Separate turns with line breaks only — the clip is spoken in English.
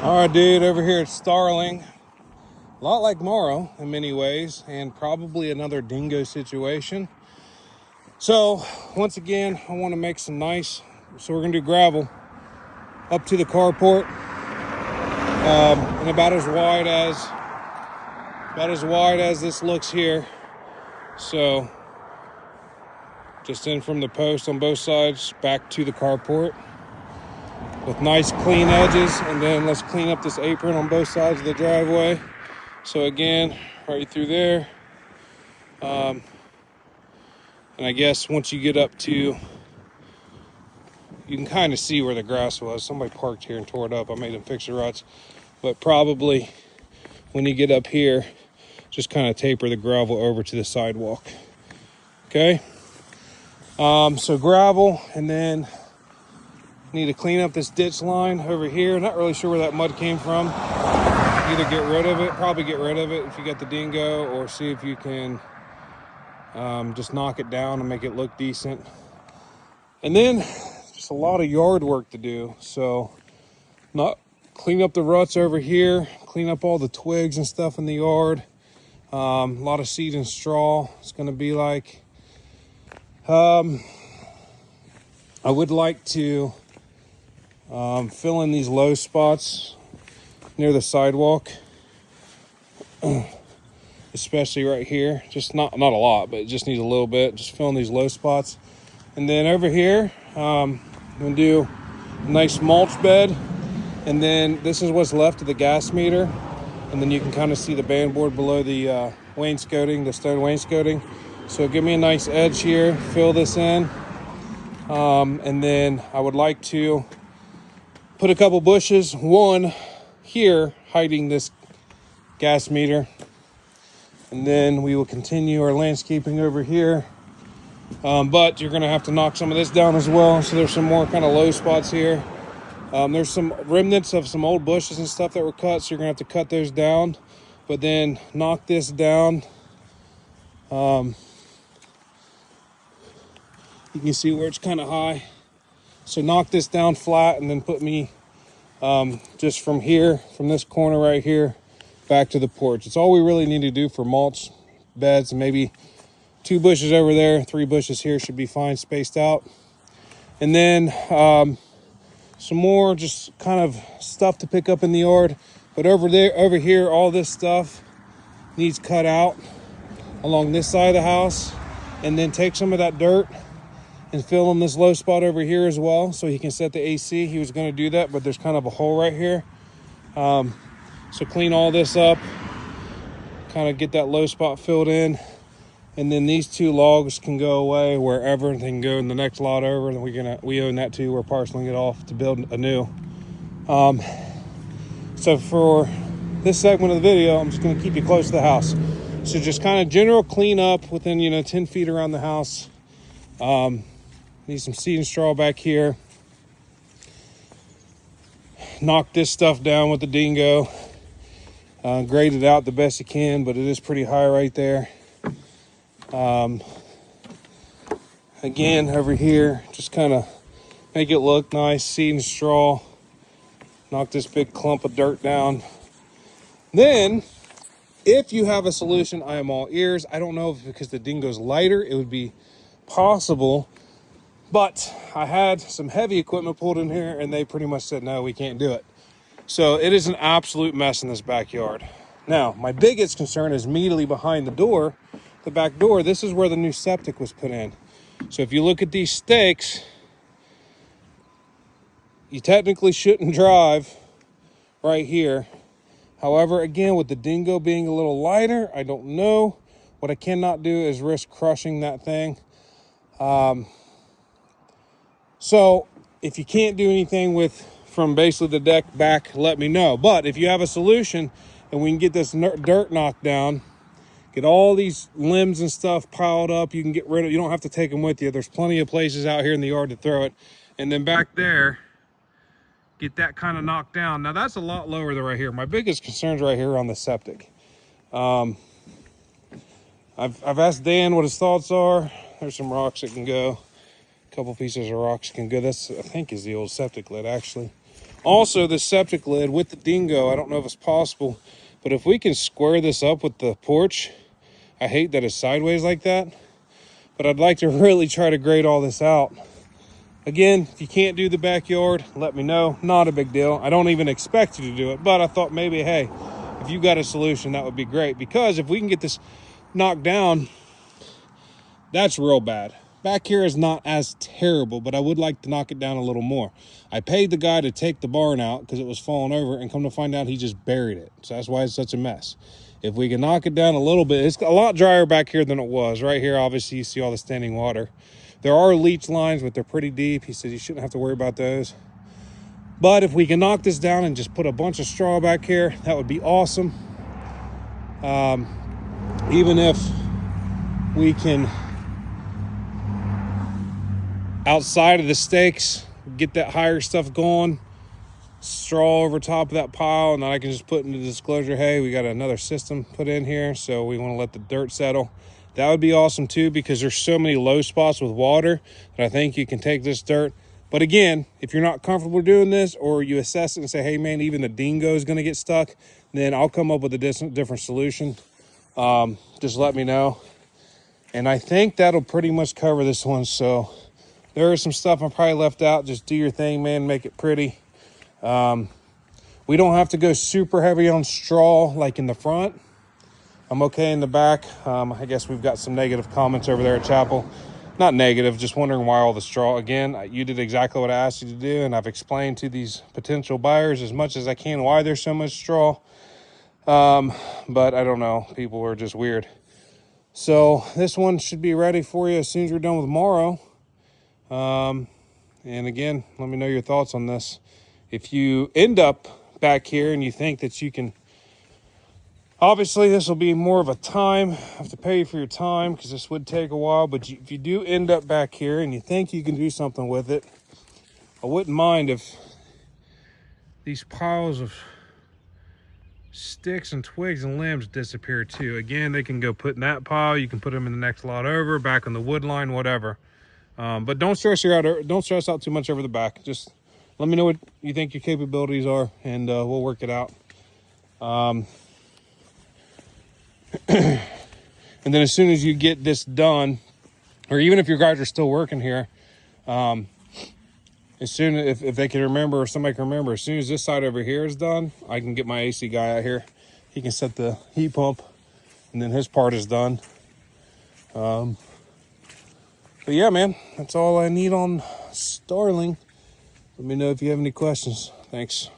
All right, dude, over here at Starling. A lot like Morrow in many ways, and probably another dingo situation. So, once again, I want to make some nice, so we're going to do gravel up to the carport, and about as wide as this looks here. So, just in from the post on both sides, back to the carport with nice clean edges, and then let's clean up this apron on both sides of the driveway. So again, right through there. And I guess once you get up to, you can kind of see where the grass was. Somebody parked here and tore it up. I made them fix the ruts. But probably when you get up here, just kind of taper the gravel over to the sidewalk. Okay? So gravel, and then need to clean up this ditch line over here. Not really sure where that mud came from. Either get rid of it, probably get rid of it if you got the dingo, or see if you can just knock it down and make it look decent. And then just a lot of yard work to do. So clean up the ruts over here, clean up all the twigs and stuff in the yard. A lot of seed and straw. It's going to be like, I would like to fill in these low spots near the sidewalk, especially right here. Just not a lot, but it just needs a little bit. Just fill in these low spots. And then over here, I'm going to do a nice mulch bed. And then this is what's left of the gas meter. And then you can kind of see the bandboard below the wainscoting, the stone wainscoting. So give me a nice edge here, fill this in. And then I would like to put a couple bushes, one here hiding this gas meter. And then we will continue our landscaping over here. But you're going to have to knock some of this down as well. So there's some more kind of low spots here. There's some remnants of some old bushes and stuff that were cut, so you're going to have to cut those down. But then knock this down. You can see where it's kind of high. So knock this down flat, and then put me just from here, from this corner right here, back to the porch. It's all we really need to do for mulch beds. Maybe 2 bushes over there, 3 bushes here should be fine, spaced out. And then some more just kind of stuff to pick up in the yard. But over here, all this stuff needs cut out along this side of the house. And then take some of that dirt and fill in this low spot over here as well, so he can set the AC. He was going to do that, but there's kind of a hole right here. So clean all this up, kind of get that low spot filled in. And then these 2 logs can go away wherever. They can go in the next lot over. And we own that too. We're parceling it off to build anew. So for this segment of the video, I'm just going to keep you close to the house. So just kind of general cleanup within 10 feet around the house. Need some seed and straw back here. Knock this stuff down with the dingo. Grade it out the best you can, but it is pretty high right there. Again, over here, just kind of make it look nice. Seed and straw. Knock this big clump of dirt down. Then, if you have a solution, I am all ears. I don't know if because the dingo's lighter, it would be possible. But I had some heavy equipment pulled in here, and they pretty much said, no, we can't do it. So it is an absolute mess in this backyard. Now, my biggest concern is immediately behind the door, the back door. This is where the new septic was put in. So if you look at these stakes, you technically shouldn't drive right here. However, again, with the dingo being a little lighter, I don't know. What I cannot do is risk crushing that thing. So if you can't do anything from basically the deck back, let me know. But if you have a solution and we can get this dirt knocked down, get all these limbs and stuff piled up, you can get rid of. You don't have to take them with you. There's plenty of places out here in the yard to throw it. And then back there, get that kind of knocked down. Now that's a lot lower than right here. My biggest concern's right here on the septic. I've asked Dan what his thoughts are. There's some rocks that can go. A couple pieces of rocks can go. This, I think, is the old septic lid, actually. Also, the septic lid with the dingo, I don't know if it's possible, but if we can square this up with the porch, I hate that it's sideways like that, but I'd like to really try to grade all this out. Again, if you can't do the backyard, let me know. Not a big deal. I don't even expect you to do it, but I thought maybe, hey, if you got a solution, that would be great. Because if we can get this knocked down, that's real bad. Back here is not as terrible, but I would like to knock it down a little more. I paid the guy to take the barn out because it was falling over, and come to find out he just buried it. So that's why it's such a mess. If we can knock it down a little bit, it's a lot drier back here than it was. Right here, obviously, you see all the standing water. There are leach lines, but they're pretty deep. He says you shouldn't have to worry about those. But if we can knock this down and just put a bunch of straw back here, that would be awesome. Even if we can, outside of the stakes, get that higher stuff going, straw over top of that pile, and then I can just put in the disclosure, hey, we got another system put in here, so we want to let the dirt settle. That would be awesome too, because there's so many low spots with water that I think you can take this dirt. But again, if you're not comfortable doing this, or you assess it and say, hey man, even the dingo is going to get stuck, then I'll come up with a different solution. Just let me know. And I think that'll pretty much cover this one. So there is some stuff I probably left out. Just do your thing, man. Make it pretty. We don't have to go super heavy on straw like in the front. I'm okay in the back. I guess we've got some negative comments over there at Chapel. Not negative, just wondering why all the straw. Again, you did exactly what I asked you to do, and I've explained to these potential buyers as much as I can why there's so much straw. But I don't know. People are just weird. So this one should be ready for you as soon as we're done with Morrow. And again, let me know your thoughts on this. If you end up back here and you think that you can, obviously this will be more of a time. I have to pay you for your time because this would take a while. But if you do end up back here and you think you can do something with it, I wouldn't mind if these piles of sticks and twigs and limbs disappear too. Again, they can go put in that pile. You can put them in the next lot over, back on the wood line, whatever. But don't stress out too much over the back. Just let me know what you think your capabilities are, and we'll work it out. And then as soon as you get this done, or even if your guys are still working here, as soon if they can remember, or somebody can remember, as soon as this side over here is done, I can get my AC guy out here. He can set the heat pump, and then his part is done. But yeah, man, that's all I need on Starling. Let me know if you have any questions. Thanks.